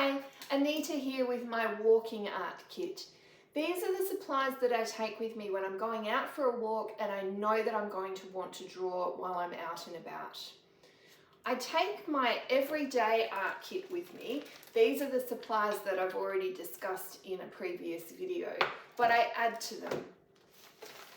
Hi, Anita here with my walking art kit. These are the supplies that I take with me when I'm going out for a walk and I know that I'm going to want to draw while I'm out and about. I take my everyday art kit with me. These are the supplies that I've already discussed in a previous video, but I add to them.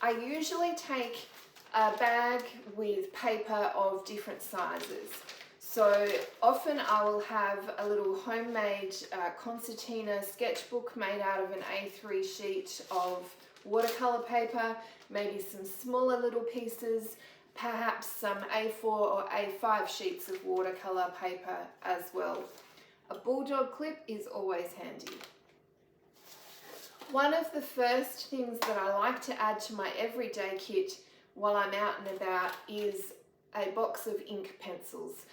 I usually take a bag with paper of different sizes. So often I will have a little homemade concertina sketchbook made out of an A3 sheet of watercolor paper, maybe some smaller little pieces, perhaps some A4 or A5 sheets of watercolor paper as well. A bulldog clip is always handy. One of the first things that I like to add to my everyday kit while I'm out and about is a box of ink pencils.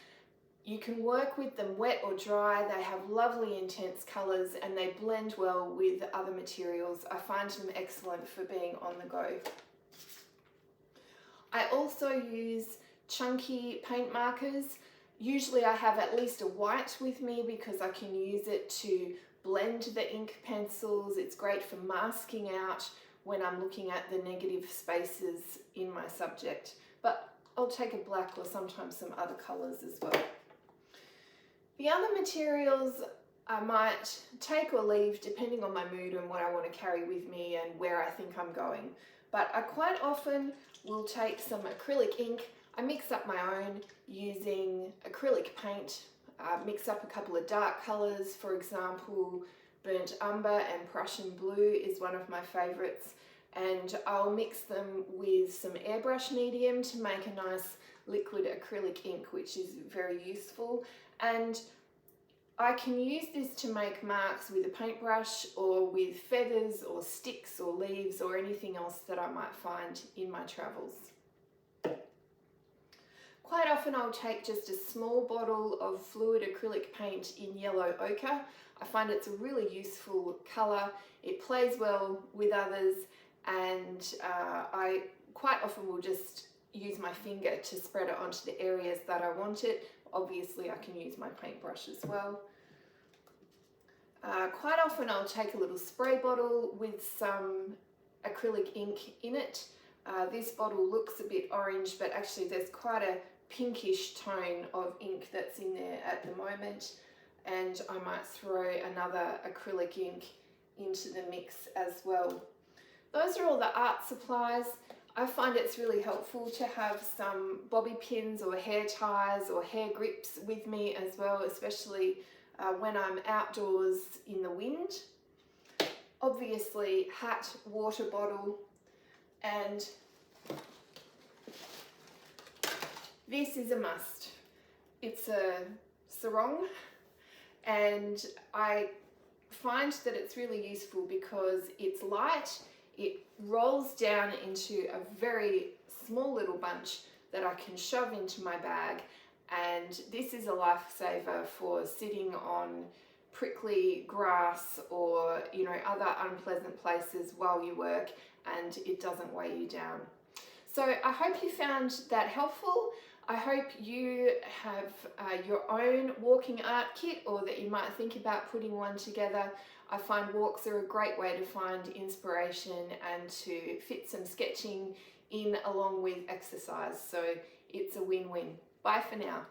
You can work with them wet or dry. They have lovely intense colours and they blend well with other materials. I find them excellent for being on the go. I also use chunky paint markers. Usually I have at least a white with me because I can use it to blend the ink pencils. It's great for masking out when I'm looking at the negative spaces in my subject. But I'll take a black or sometimes some other colours as well. The other materials I might take or leave depending on my mood and what I want to carry with me and where I think I'm going. But I quite often will take some acrylic ink. I mix up my own using acrylic paint, mix up a couple of dark colours, for example, burnt umber and Prussian blue is one of my favourites, and I'll mix them with some airbrush medium to make a nice liquid acrylic ink, which is very useful. And I can use this to make marks with a paintbrush or with feathers or sticks or leaves or anything else that I might find in my travels. Quite often I'll take just a small bottle of fluid acrylic paint in yellow ochre. I find it's a really useful colour. It plays well with others, and I quite often will just use my finger to spread it onto the areas that I want it. Obviously I can use my paintbrush as well. Quite often I'll take a little spray bottle with some acrylic ink in it. This bottle looks a bit orange, but actually there's quite a pinkish tone of ink that's in there at the moment, and I might throw another acrylic ink into the mix as well. Those are all the art supplies. I find it's really helpful to have some bobby pins or hair ties or hair grips with me as well, especially when I'm outdoors in the wind. Obviously, hat, water bottle, and this is a must. It's a sarong, and I find that it's really useful because it's light. It rolls down into a very small little bunch that I can shove into my bag, and this is a lifesaver for sitting on prickly grass or other unpleasant places while you work, and it doesn't weigh you down. So I hope you found that helpful. I hope you have your own walking art kit, or that you might think about putting one together. I find walks are a great way to find inspiration and to fit some sketching in along with exercise. So it's a win-win. Bye for now.